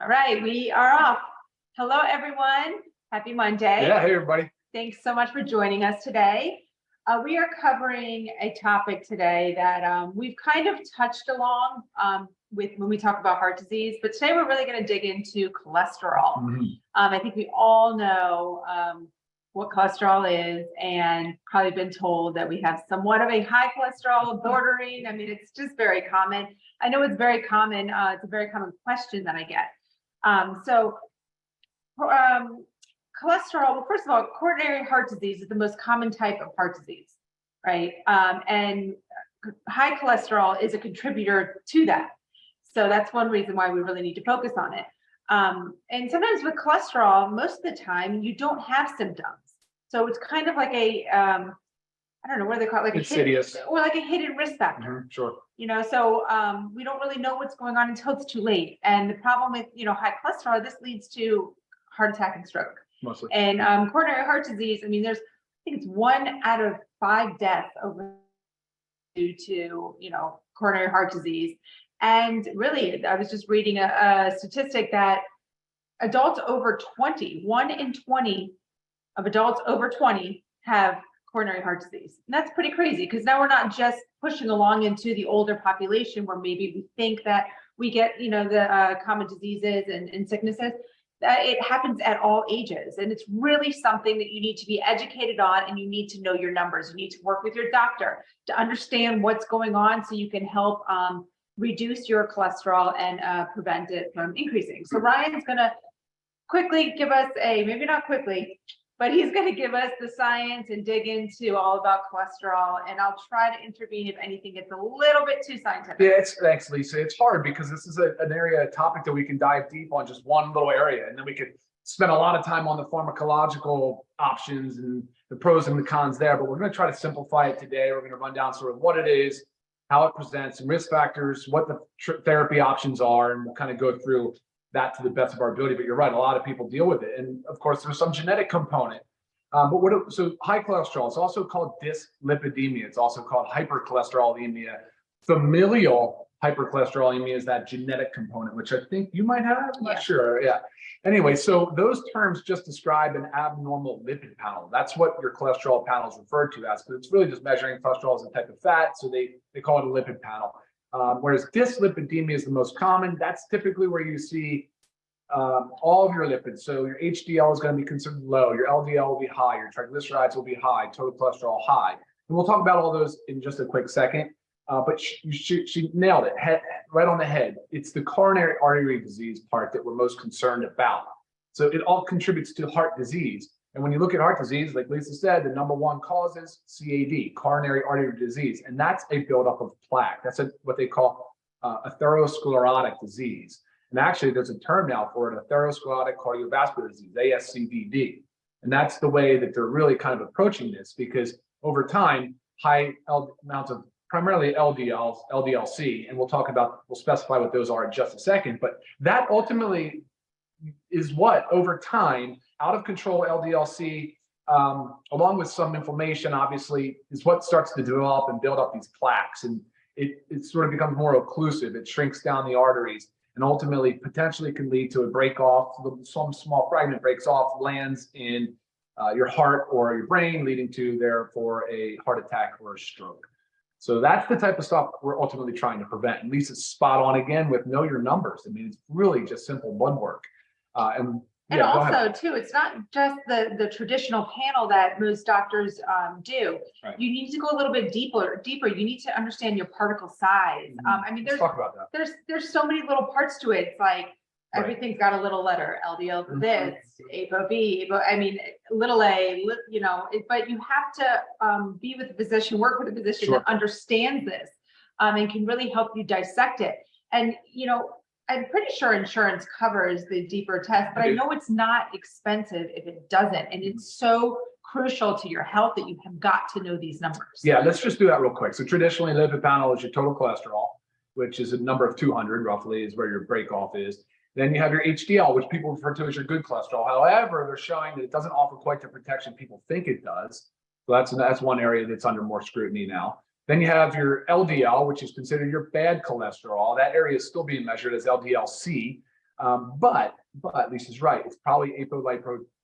All right, we are off. Hello, everyone. Happy Monday. Yeah, hey, everybody. Thanks so much for joining us today. We are covering a topic today that we've kind of touched along with when we talk about heart disease, but today we're really going to dig into cholesterol. Mm-hmm. I think we all know what cholesterol is and probably been told that we have somewhat of a high cholesterol bordering. I mean, it's just very common. I know it's very common. It's a very common question that I get. Cholesterol, well, first of all, coronary heart disease is the most common type of heart disease, right? And high cholesterol is a contributor to that. So that's one reason why we really need to focus on it. And sometimes with cholesterol, most of the time, you don't have symptoms. So it's kind of like a, I don't know, what do they call it? Like insidious. Like a hidden risk factor. Mm-hmm, sure. You know, so we don't really know what's going on until it's too late. And the problem with, high cholesterol, this leads to heart attack and stroke. Mostly. And coronary heart disease, I mean, I think it's 1 out of 5 deaths due to, coronary heart disease. And really, I was just reading a statistic that adults over 20, 1 in 20 of adults over 20 have coronary heart disease. And that's pretty crazy because now we're not just pushing along into the older population where maybe we think that we get, the common diseases and sicknesses. It happens at all ages. And it's really something that you need to be educated on, and you need to know your numbers. You need to work with your doctor to understand what's going on so you can help reduce your cholesterol and prevent it from increasing. So Ryan's going to quickly give us maybe not quickly, but he's going to give us the science and dig into all about cholesterol. And I'll try to intervene if anything gets a little bit too scientific. Yeah, thanks, Lisa. It's hard because this is a topic that we can dive deep on just one little area. And then we could spend a lot of time on the pharmacological options and the pros and the cons there. But we're going to try to simplify it today. We're going to run down sort of what it is, how it presents, some risk factors, what the therapy options are, and we'll kind of go through that to the best of our ability. But you're right, a lot of people deal with it. And of course, there's some genetic component. So high cholesterol, it's also called dyslipidemia. It's also called hypercholesterolemia. Familial hypercholesterolemia is that genetic component, which I think you might have. I'm not sure. Yeah. Anyway, so those terms just describe an abnormal lipid panel. That's what your cholesterol panel is referred to as, because it's really just measuring cholesterol as a type of fat. So they call it a lipid panel. Whereas dyslipidemia is the most common. That's typically where you see all of your lipids. So your HDL is going to be considered low, your LDL will be high, your triglycerides will be high, total cholesterol high. And we'll talk about all those in just a quick second. But she nailed it, right on the head. It's the coronary artery disease part that we're most concerned about. So it all contributes to heart disease. And when you look at heart disease, like Lisa said, the number one cause is CAD, coronary artery disease. And that's a buildup of plaque. That's what they call atherosclerotic disease. And actually, there's a term now for it, atherosclerotic cardiovascular disease, ASCVD. And that's the way that they're really kind of approaching this, because over time, high amounts of primarily LDL-C, and we'll specify what those are in just a second, but that ultimately is what, over time, out of control LDL-C, along with some inflammation, obviously, is what starts to develop and build up these plaques. And it sort of becomes more occlusive. It shrinks down the arteries and ultimately potentially can lead to a break off. Some small fragment breaks off, lands in your heart or your brain, leading to, therefore, a heart attack or a stroke. So that's the type of stuff we're ultimately trying to prevent. And Lisa's spot on again with know your numbers. I mean, it's really just simple blood work. And also, too, it's not just the traditional panel that most doctors do. Right. You need to go a little bit deeper. You need to understand your particle size. I mean, Let's talk about that. There's so many little parts to it. It's like everything's got a little letter. LDL for this, ApoB, I mean, little a, but you have to be with a physician, work with a physician that understands this and can really help you dissect it. And, I'm pretty sure insurance covers the deeper test, but I know it's not expensive if it doesn't. And it's so crucial to your health that you have got to know these numbers. Yeah, let's just do that real quick. So traditionally, lipid panel is your total cholesterol, which is a number of 200 roughly is where your break off is. Then you have your HDL, which people refer to as your good cholesterol. However, they're showing that it doesn't offer quite the protection people think it does. So that's one area that's under more scrutiny now. Then you have your LDL, which is considered your bad cholesterol. That area is still being measured as LDL-C, but Lisa's right. It's probably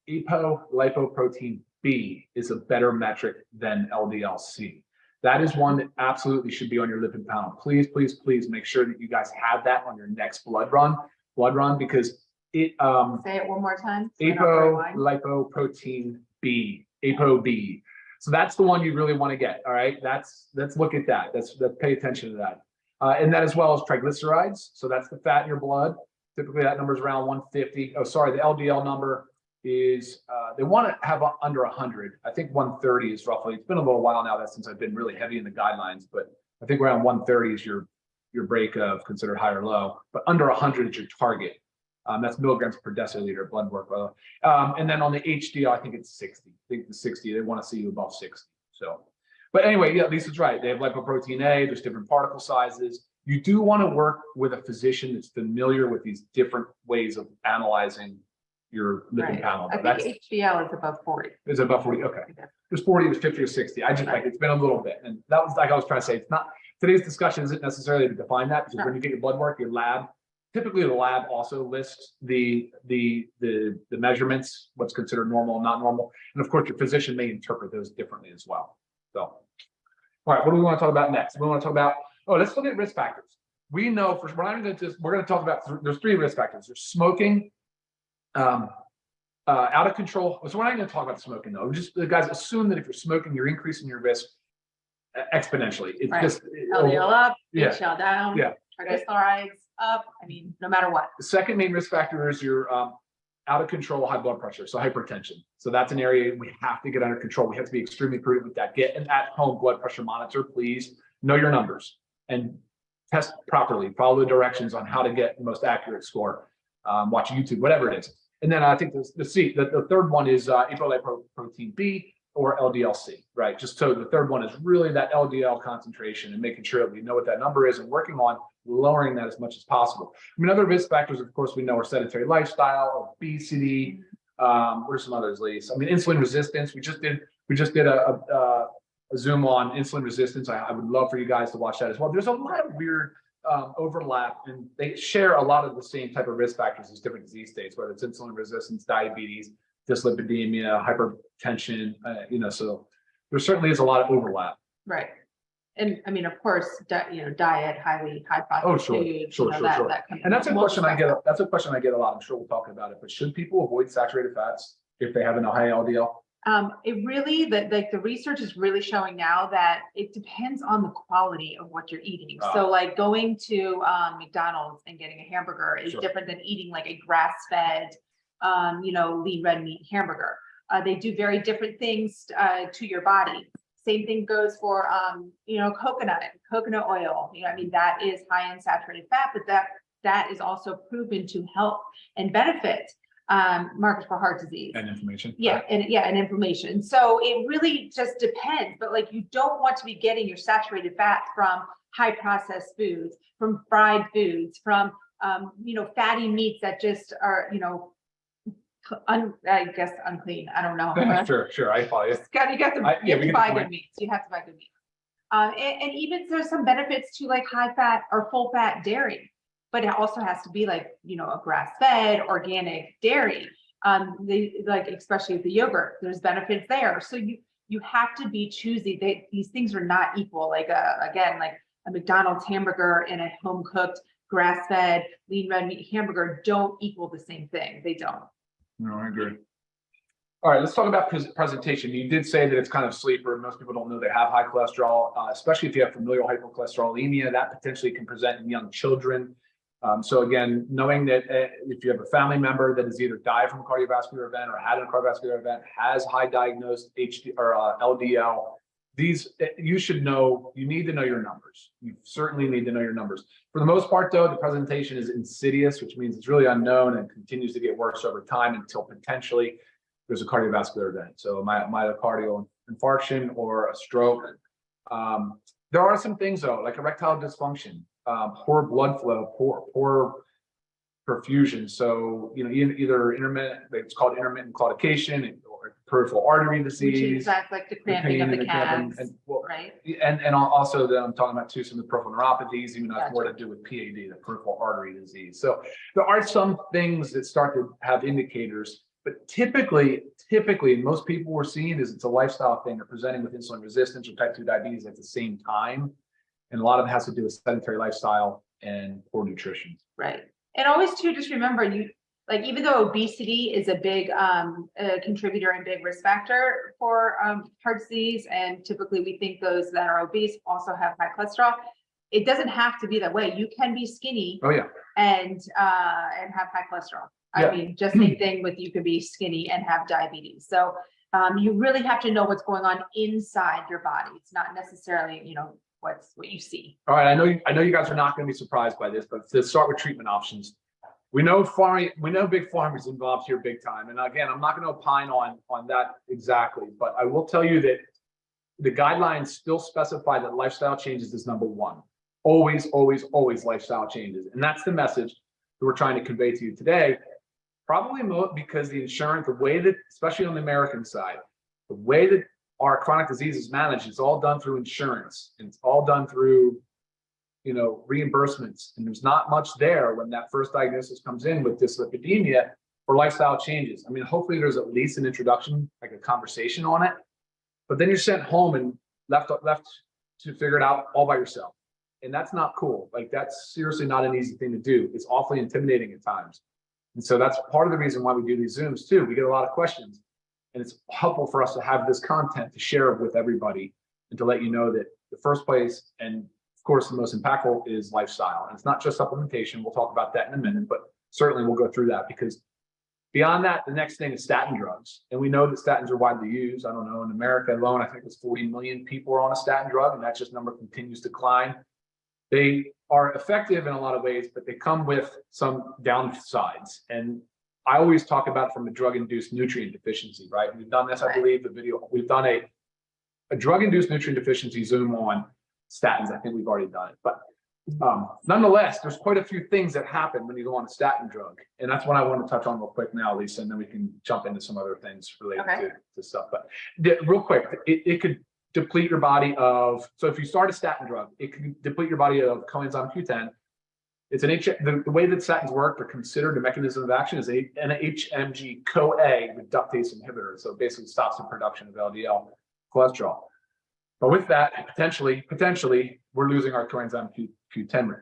apolipoprotein B is a better metric than LDL-C. That is one that absolutely should be on your lipid panel. Please, please, please make sure that you guys have that on your next blood run, because it Say it one more time. apolipoprotein B, ApoB. So that's the one you really want to get. All right, let's look at that. Let's pay attention to that. And that as well as triglycerides. So that's the fat in your blood. Typically that number is around 150. Oh, sorry, the LDL number is, they want to have under 100. I think 130 is roughly, it's been a little while now that since I've been really heavy in the guidelines, but I think around 130 is your break of considered high or low, but under 100 is your target. That's milligrams per deciliter blood work. And then on the HDL, I think it's 60. I think the 60, they want to see you above 60. So, but anyway, yeah, Lisa's right. They have lipoprotein A, there's different particle sizes. You do want to work with a physician that's familiar with these different ways of analyzing your lipid panel. I think HDL is above 40. Is it above 40? Okay. There's 40, there's 50 or 60. I just like, it's been a little bit. And that was like I was trying to say, it's not, today's discussion isn't necessarily to define that, because when you get your blood work, your lab, typically the lab also lists the measurements, what's considered normal and not normal. And of course, your physician may interpret those differently as well. So, all right, what do we want to talk about next? We want to talk about, let's look at risk factors. We know we're going to talk about, there's 3 risk factors. There's smoking, out of control. So we're not going to talk about smoking though. Just the guys assume that if you're smoking, you're increasing your risk exponentially. It's just LDL up, yeah. HDL down, Yeah. triglycerides up. I mean, no matter what. The second main risk factor is your out of control high blood pressure, so hypertension. So that's an area we have to get under control. We have to be extremely prudent with that. Get an at-home blood pressure monitor, please. Know your numbers and test properly. Follow the directions on how to get the most accurate score. Watch YouTube, whatever it is. And then I think the third one is apolipoprotein B or LDL-C, right? Just so the third one is really that LDL concentration and making sure that we know what that number is and working on lowering that as much as possible. I mean, other risk factors, of course, we know are sedentary lifestyle, obesity. What are some others, Lise? I mean, insulin resistance. We just did a Zoom on insulin resistance. I would love for you guys to watch that as well. There's a lot of weird overlap, and they share a lot of the same type of risk factors as different disease states, whether it's insulin resistance, diabetes, dyslipidemia, hypertension, so there certainly is a lot of overlap. Right. And I mean, of course, diet, high processed foods. Sure. That And that's a question I get. That's a question I get a lot. I'm sure we'll talk about it. But should people avoid saturated fats if they have a high LDL? It really, the research is really showing now that it depends on the quality of what you're eating. So like going to McDonald's and getting a hamburger is different than eating like a grass-fed, lean red meat hamburger. They do very different things to your body. Same thing goes for, coconut oil. That is high in saturated fat, but that is also proven to help and benefit markers for heart disease and inflammation. Yeah, and inflammation. So it really just depends. But like, you don't want to be getting your saturated fat from high processed foods, from fried foods, from fatty meats that just are I guess unclean. I don't know. Sure. I follow you. You have to buy good meats. You have to buy good meats. And even there's some benefits to like high fat or full fat dairy, but it also has to be like, a grass fed organic dairy. Especially the yogurt, there's benefits there. So you have to be choosy. These things are not equal. Like a McDonald's hamburger and a home cooked grass fed lean red meat hamburger don't equal the same thing. They don't. No, I agree. All right, let's talk about presentation. You did say that it's kind of sleeper. Most people don't know they have high cholesterol, especially if you have familial hypercholesterolemia. That potentially can present in young children. So again, knowing that if you have a family member that has either died from a cardiovascular event or had a cardiovascular event, has high diagnosed LDL, you should know. You need to know your numbers. You certainly need to know your numbers. For the most part, though, the presentation is insidious, which means it's really unknown and continues to get worse over time until potentially there's a cardiovascular event. So myocardial infarction or a stroke. There are some things though, like erectile dysfunction, poor blood flow, poor perfusion. So, either intermittent, it's called intermittent claudication, or peripheral artery Which is disease. like the cramping of pain the and cramping, calves, right? And also then I'm talking about too some of the peripheral neuropathies, even though it's more to Gotcha. do with PAD, the peripheral artery disease. So there are some things that start to have indicators, but typically, and most people we're seeing is it's a lifestyle thing. They're presenting with insulin resistance or type 2 diabetes at the same time. And a lot of it has to do with sedentary lifestyle and poor nutrition. Right. And always too, just remember even though obesity is a big contributor and big risk factor for heart disease, and typically we think those that are obese also have high cholesterol, it doesn't have to be that way. You can be skinny. Oh yeah. And have high cholesterol. Yeah. I mean, just same thing with you could be skinny and have diabetes. So you really have to know what's going on inside your body. It's not necessarily, what you see. All right. I know you guys are not going to be surprised by this, but let's start with treatment options. We know big pharma is involved here big time. And again, I'm not going to opine on that exactly, but I will tell you that the guidelines still specify that lifestyle changes is number one. Always, always, always lifestyle changes. And that's the message that we're trying to convey to you today. Probably because the insurance, the way that, especially on the American side, the way that our chronic disease is managed, it's all done through insurance. And it's all done through, reimbursements. And there's not much there when that first diagnosis comes in with dyslipidemia or lifestyle changes. I mean, hopefully there's at least an introduction, like a conversation on it. But then you're sent home and left to figure it out all by yourself. And that's not cool. Like, that's seriously not an easy thing to do. It's awfully intimidating at times. And so that's part of the reason why we do these Zooms too. We get a lot of questions, and it's helpful for us to have this content to share with everybody and to let you know that the first place, and of course the most impactful, is lifestyle. And it's not just supplementation. We'll talk about that in a minute, but certainly we'll go through that, because beyond that, the next thing is statin drugs. And we know that statins are widely used. I don't know, in America alone, I think it's 40 million people are on a statin drug, and that just number continues to climb. They are effective in a lot of ways, but they come with some downsides. And I always talk about from a drug-induced nutrient deficiency, right? We've done this, I believe, the video. We've done a drug-induced nutrient deficiency Zoom on statins. I think we've already done it. But nonetheless, there's quite a few things that happen when you go on a statin drug. And that's what I want to touch on real quick now, Lisa, and then we can jump into some other things related to stuff. But real quick, it could deplete your body of, so if you start a statin drug, it can deplete your body of coenzyme Q10. It's the way that statins work, they're considered, the mechanism of action is an HMG-CoA reductase inhibitor. So it basically stops the production of LDL cholesterol. But with that, potentially, we're losing our coenzyme Q10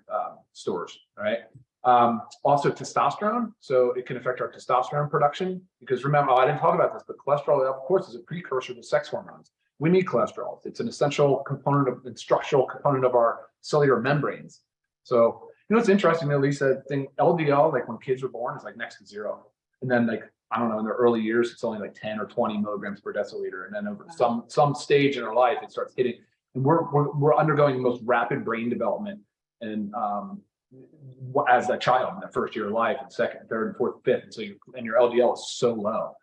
stores, right? Also testosterone. So it can affect our testosterone production, because remember, I didn't talk about this, but cholesterol, of course, is a precursor to sex hormones. We need cholesterol. It's an essential component and structural component of our cellular membranes. So, it's interesting, Lisa, LDL, like when kids were born, is like next to zero. And then, like, I don't know, in their early years, it's only like 10 or 20 milligrams per deciliter. And then over some stage in our life, it starts hitting. And we're undergoing the most rapid brain development and as a child in the first year of life, and second, third, and fourth, fifth. And so your LDL is so low.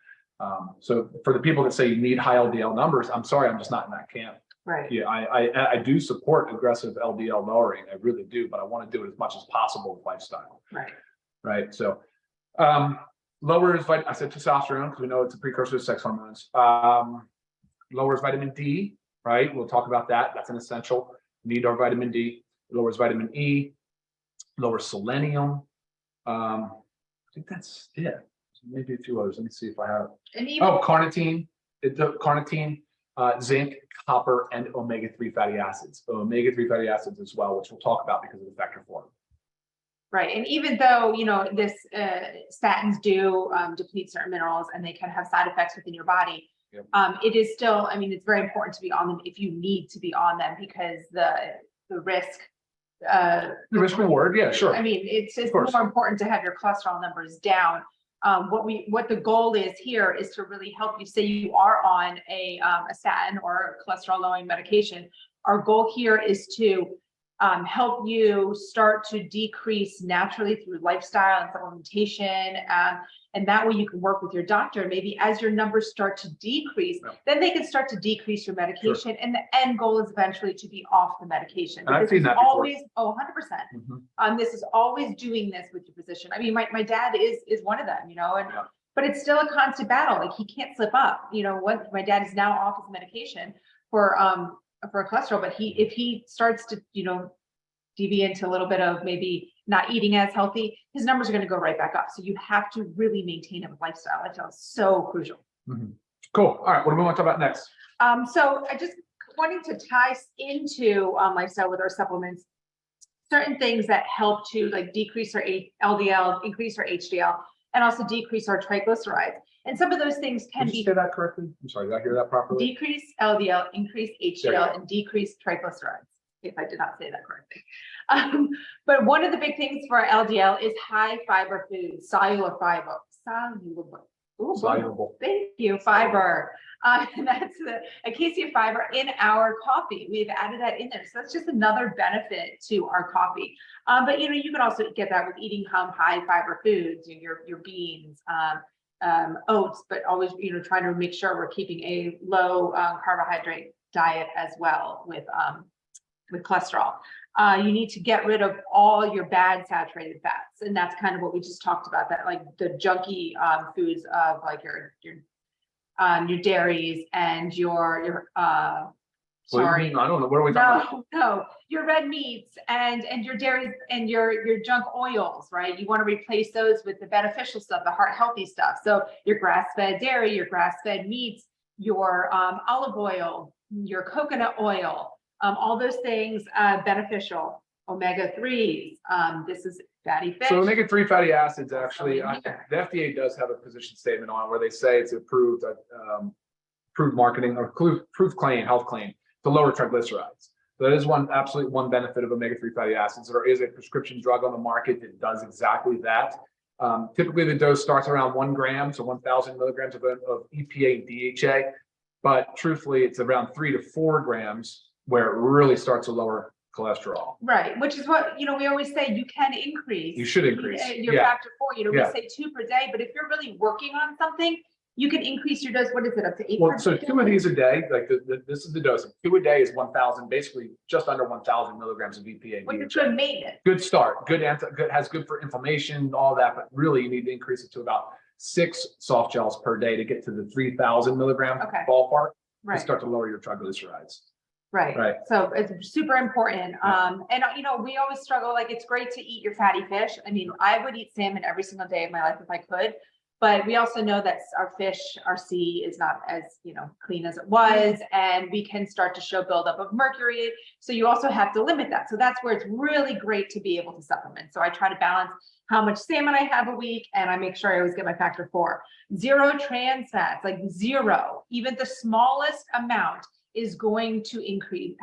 So for the people that say you need high LDL numbers, I'm sorry, I'm just not in that camp. Right. Yeah, I do support aggressive LDL lowering. I really do, but I want to do it as much as possible with lifestyle. Right. Right. So lowers, I said testosterone, because we know it's a precursor to sex hormones. Lowers vitamin D, right? We'll talk about that. That's an essential. We need our vitamin D. It lowers vitamin E, lowers selenium. I think that's it. Maybe a few others. Let me see if I have. Carnitine. Carnitine, zinc, copper, and omega-3 fatty acids. So omega-3 fatty acids as well, which we'll talk about because of the factor form. Right. And even though, this statins do deplete certain minerals and they can have side effects within your body, Yep. It is still, it's very important to be on them if you need to be on them, because the risk. The risk reward, yeah, sure. It's just more important to have your cholesterol numbers down. What the goal is here is to really help you. Say you are on a statin or cholesterol lowering medication. Our goal here is to help you start to decrease naturally through lifestyle and supplementation. And that way you can work with your doctor. Maybe as your numbers start to decrease, then they can start to decrease your medication. And the end goal is eventually to be off the medication. And I've seen that before. Always, 100%. This is always doing this with your physician. I mean, my dad is one of them, but it's still a constant battle. Like he can't slip up. What my dad is now off his medication for cholesterol, but if he starts to, deviate into a little bit of maybe not eating as healthy, his numbers are going to go right back up. So you have to really maintain it with lifestyle. Lifestyle is so crucial. Cool. All right. What do we want to talk about next? So I just wanted to tie into lifestyle with our supplements, certain things that help to like decrease our LDL, increase our HDL, and also decrease our triglycerides. And some of those things can Did you say that correctly? I'm sorry, did I hear that properly? Decrease LDL, increase HDL, and decrease triglycerides, if I did not say that correctly. But one of the big things for LDL is high fiber foods, soluble fiber. Soluble. Thank you, fiber. And that's a case of fiber in our coffee. We've added that in there. So that's just another benefit to our coffee. But you can also get that with eating high fiber foods, your beans, oats, but always, trying to make sure we're keeping a low carbohydrate diet as well with cholesterol. You need to get rid of all your bad saturated fats. And that's kind of what we just talked about, that like the junky foods of like your dairies and your sorry. I don't know. What are we talking about? No, your red meats and your dairy and your junk oils, right? You want to replace those with the beneficial stuff, the heart healthy stuff. So your grass-fed dairy, your grass-fed meats, your olive oil, your coconut oil, all those things beneficial. Omega-3s. This is fatty fish. So omega-3 fatty acids, actually, the FDA does have a position statement on where they say it's approved marketing or approved claim, health claim, to lower triglycerides. So that is absolutely one benefit of omega-3 fatty acids. There is a prescription drug on the market that does exactly that. Typically, the dose starts around 1 gram, so 1,000 milligrams of EPA and DHA. But truthfully, it's around 3 to 4 grams where it really starts to lower cholesterol. Right, which is what, we always say you can increase. You should increase. Your factor 4, we say 2 per day, but if you're really working on something, you can increase your dose. What is it, up to 8? Well, so 2 of these a day, like this is the dose. 2 a day is 1,000, basically just under 1,000 milligrams of EPA. Which is good maintenance. Good start. Good has good for inflammation, all that, but really you need to increase it to about 6 soft gels per day to get to the 3,000 milligram ballpark to start to lower your triglycerides. Right. So it's super important. And we always struggle, like it's great to eat your fatty fish. I mean, I would eat salmon every single day of my life if I could, but we also know that our sea is not as, clean as it was, and we can start to show buildup of mercury. So you also have to limit that. So that's where it's really great to be able to supplement. So I try to balance how much salmon I have a week, and I make sure I always get my factor 4. 0 trans fats, like 0, even the smallest amount is going to increase,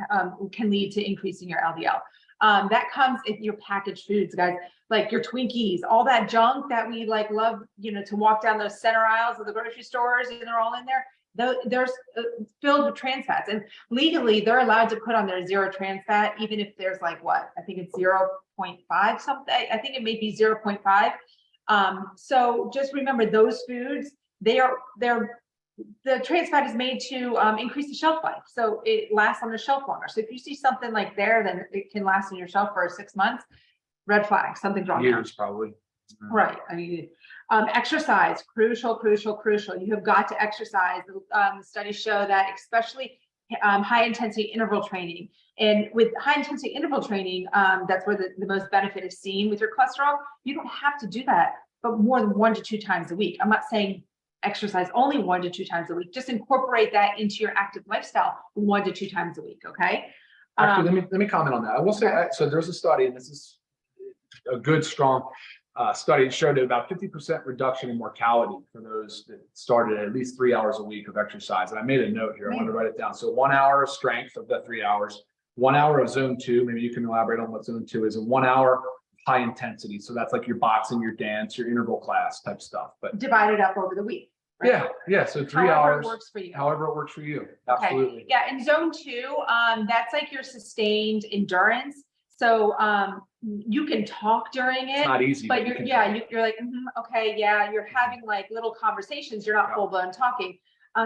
can lead to increasing your LDL. That comes in your packaged foods, guys, like your Twinkies, all that junk that we love, to walk down those center aisles of the grocery stores, and they're all in there. They're filled with trans fats, and legally they're allowed to put on their 0 trans fat, even if there's I think it's 0.5 something. I think it may be 0.5. So just remember those foods, the trans fat is made to increase the shelf life. So it lasts on the shelf longer. So if you see something like there, then it can last on your shelf for 6 months. Red flag, something's wrong. Years, probably. Right. I mean, exercise, crucial. You have got to exercise. Studies show that, especially high intensity interval training. And with high intensity interval training, that's where the most benefit is seen with your cholesterol. You don't have to do that, but more than 1 to 2 times a week. I'm not saying exercise only 1 to 2 times a week. Just incorporate that into your active lifestyle 1 to 2 times a week. Okay. Actually, let me comment on that. I will say, so there's a study, and this is a good, strong study that showed about 50% reduction in mortality for those that started at least 3 hours a week of exercise. And I made a note here. I want to write it down. So 1 hour of strength of the 3 hours, 1 hour of zone 2. Maybe you can elaborate on what zone 2 is, and 1 hour high intensity. So that's like your boxing, your dance, your interval class type stuff. But divided up over the week. Right? Yeah. So 3 hours. However it works for you. However it works for you. Absolutely. Okay. Yeah. And zone 2, that's like your sustained endurance. So you can talk during it. It's not easy. But you you're, can yeah, talk. you're like, okay, yeah, you're having like little conversations. You're not full blown talking.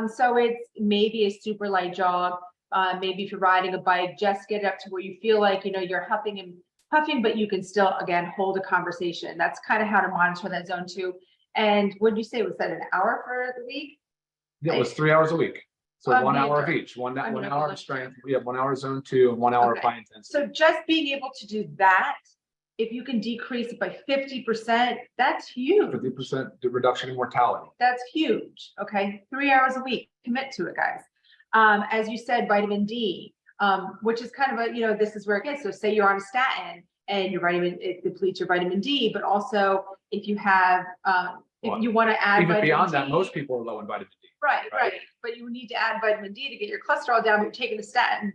So it's maybe a super light jog. Maybe if you're riding a bike, just get up to where you feel like, you know, you're huffing and puffing, but you can still, again, hold a conversation. That's kind of how to monitor that zone 2. And what did you say? Was that an hour for the week? Yeah, it was 3 hours a week. So Well, 1 me hour of either. each, one I'm gonna hour go of strength. We have 1 hour zone 2 and 1 hour of Okay. high intensity. So just being able to do that, if you can decrease it by 50%, that's huge. 50% reduction in mortality. That's huge. Okay. 3 hours a week. Commit to it, guys. As you said, vitamin D, which is kind of a, you know, this is where it gets. So say you're on a statin and your vitamin, it depletes your vitamin D, but also if you have, if you want to add Even vitamin beyond D, that, most people are low in vitamin D. right. But you need to add vitamin D to get your cholesterol down, but you're taking the statin,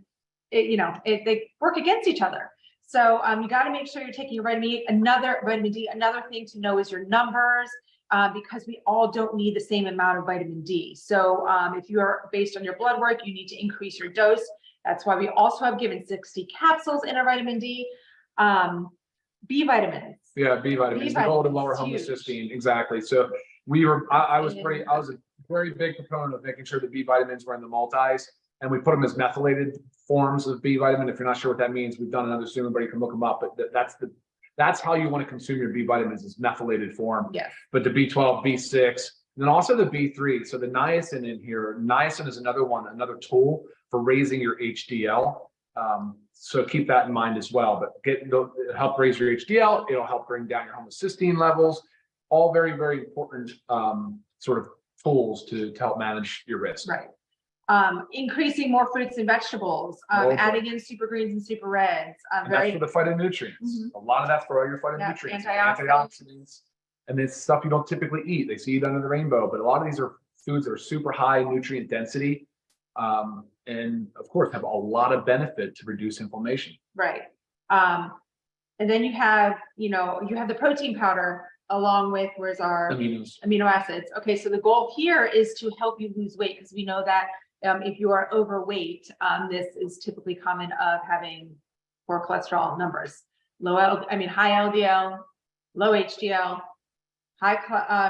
they work against each other. So you got to make sure you're taking your vitamin D. Another thing to know is your numbers, because we all don't need the same amount of vitamin D. So if you're based on your blood work, you need to increase your dose. That's why we also have given 60 capsules in our vitamin D. B vitamins. Yeah, B vitamins, the goal to lower huge. homocysteine. Exactly. So I was a very big proponent of making sure the B vitamins were in the multis, and we put them as methylated forms of B vitamin. If you're not sure what that means, we've done another Zoom, everybody can look them up, but that's how you want to consume your B vitamins, is methylated form. Yes. But the B12, B6, and then also the B3. So the niacin in here, niacin is another tool for raising your HDL. So keep that in mind as well, but it'll help raise your HDL. It'll help bring down your homocysteine levels. All very, very important sort of tools to help manage your risk. Right. Increasing more fruits and vegetables, adding in super greens and super reds. And that's for the phytonutrients. A lot of that's for all your phytonutrients, antioxidants, and it's stuff you don't typically eat. They see it under the rainbow, but a lot of these are foods that are super high nutrient density. And of course have a lot of benefit to reduce inflammation. Right. And then you have the protein powder along with, where's our amino acids. Okay. So the goal here is to help you lose weight, because we know that if you are overweight, this is typically common of having poor cholesterol numbers, high LDL, low HDL, high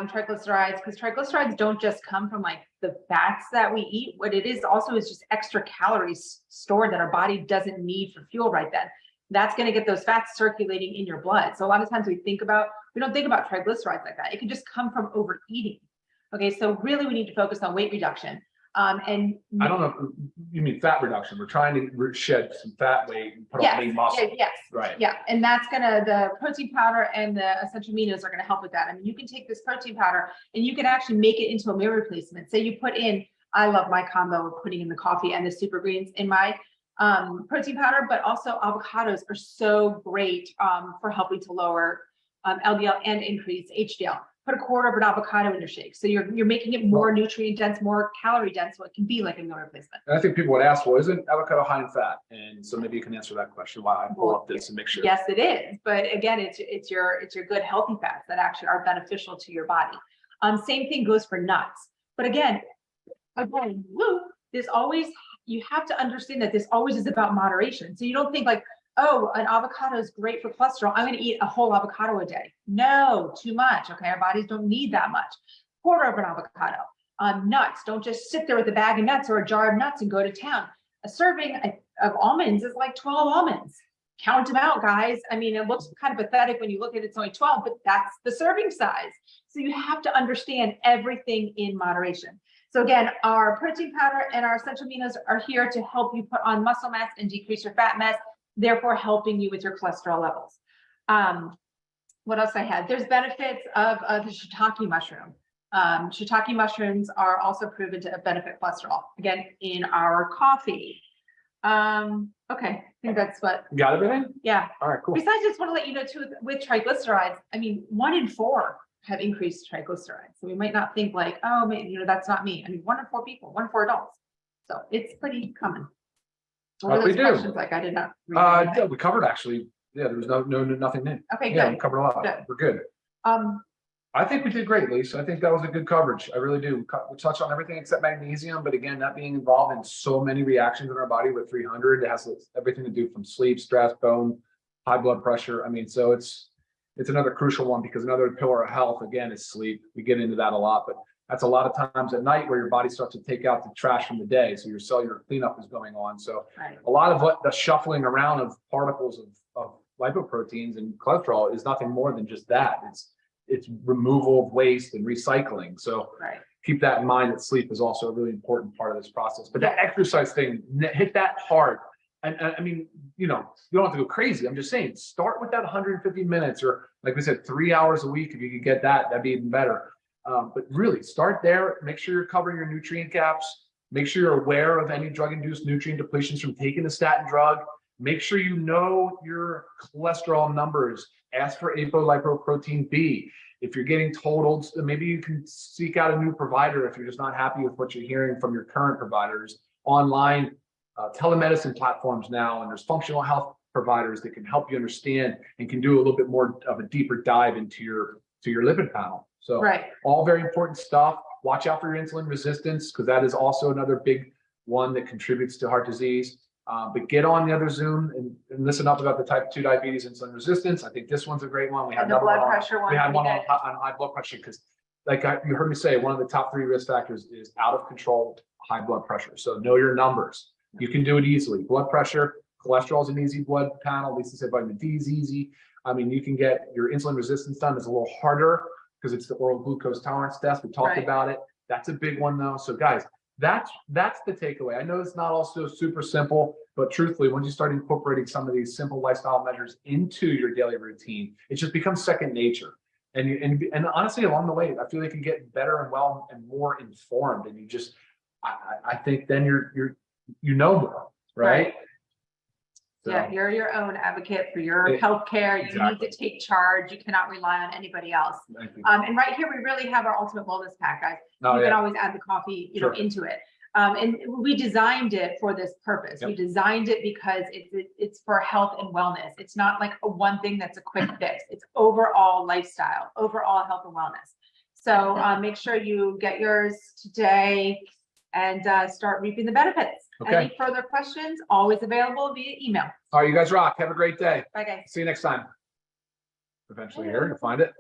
triglycerides, because triglycerides don't just come from like the fats that we eat. What it is also is just extra calories stored that our body doesn't need for fuel right then. That's going to get those fats circulating in your blood. So a lot of times we don't think about triglycerides like that. It can just come from overeating. Okay, so really we need to focus on weight reduction. And I don't know, you mean fat reduction. We're trying to shed some fat weight and put on lean muscle. Yes. Right. Yeah. And that's the protein powder and the essential aminos are going to help with that. I mean, you can take this protein powder and you can actually make it into a meal replacement. Say you put in, I love my combo of putting in the coffee and the super greens in my protein powder, but also avocados are so great for helping to lower LDL and increase HDL. Put a quarter of an avocado in your shake. So you're making it more nutrient dense, more calorie dense, so it can be like a meal replacement. And I think people would ask, well, isn't avocado high in fat? And so maybe you can answer that question while I pull up this and make sure. Yes, it is. But again, it's your good healthy fats that actually are beneficial to your body. Same thing goes for nuts. But again, you have to understand that this always is about moderation. So you don't think like, oh, an avocado is great for cholesterol, I'm going to eat a whole avocado a day. No, too much. Okay, our bodies don't need that much. Quarter of an avocado. Nuts, don't just sit there with a bag of nuts or a jar of nuts and go to town. A serving of almonds is like 12 almonds. Count them out, guys. I mean, it looks kind of pathetic when you look at it, it's only 12, but that's the serving size. So you have to understand everything in moderation. So again, our protein powder and our essential aminos are here to help you put on muscle mass and decrease your fat mass, therefore helping you with your cholesterol levels. What else I had? There's benefits of the shiitake mushroom. Shiitake mushrooms are also proven to benefit cholesterol, again, in our coffee. Okay, I think that's what. Got everything? Yeah. All right, cool. Besides, just want to let you know too, with triglycerides, I mean, 1 in 4 have increased triglycerides. So we might not think like, oh, man, that's not me. I mean, 1 in 4 people, 1 in 4 adults. So it's pretty common. What are those questions like? I did not read yeah, we covered actually. Yeah, there was nothing new. Okay, yeah, good. We covered a lot. Good. We're good. I think we did great, Lisa. I think that was a good coverage. I really do. We touched on everything except magnesium, but again, that being involved in so many reactions in our body with 300, it has everything to do from sleep, stress, bone, high blood pressure. I mean, so it's another crucial one, because another pillar of health, again, is sleep. We get into that a lot, but that's a lot of times at night where your body starts to take out the trash from the day. So your cellular cleanup is going on. So a lot of what the shuffling around of particles of lipoproteins and cholesterol is nothing more than just that. It's removal of waste and recycling. So keep that in mind, that sleep is also a really important part of this process. But that exercise thing, hit that hard. And I mean, you don't have to go crazy. I'm just saying, start with that 150 minutes, or like we said, 3 hours a week. If you could get that, that'd be even better. But really start there. Make sure you're covering your nutrient gaps. Make sure you're aware of any drug-induced nutrient depletions from taking a statin drug. Make sure you know your cholesterol numbers. Ask for apolipoprotein B. If you're getting totaled, maybe you can seek out a new provider if you're just not happy with what you're hearing from your current providers. Online telemedicine platforms now, and there's functional health providers that can help you understand and can do a little bit more of a deeper dive into your lipid panel. So all very important stuff. Watch out for your insulin resistance, because that is also another big one that contributes to heart disease. But get on the other Zoom and listen up about the type 2 diabetes, insulin resistance. I think this one's a great one. We had the blood pressure one. We had one on high blood pressure, because you heard me say, one of the top 3 risk factors is out of control high blood pressure. So know your numbers. You can do it easily. Blood pressure, cholesterol is an easy blood panel. Lisa said vitamin D is easy. I mean, you can get your insulin resistance done. It's a little harder because it's the oral glucose tolerance test. We talked about it. That's a big one though. So guys, that's the takeaway. I know it's not also super simple, but truthfully, once you start incorporating some of these simple lifestyle measures into your daily routine, it just becomes second nature. And honestly, along the way, I feel like you get better and well and more informed. And you just, I think then you know more, right? So, yeah, you're your own advocate for your healthcare. You need to take charge. You cannot rely on anybody else. And right here, we really have our ultimate wellness pack, guys. You can always add the coffee, you know, into it. And we designed it for this purpose. We designed it because it's for health and wellness. It's not like one thing that's a quick fix. It's overall lifestyle, overall health and wellness. So make sure you get yours today and start reaping the benefits. Any further questions, always available via email. All right, you guys rock. Have a great day. Bye, guys. See you next time. Eventually here, you'll find it.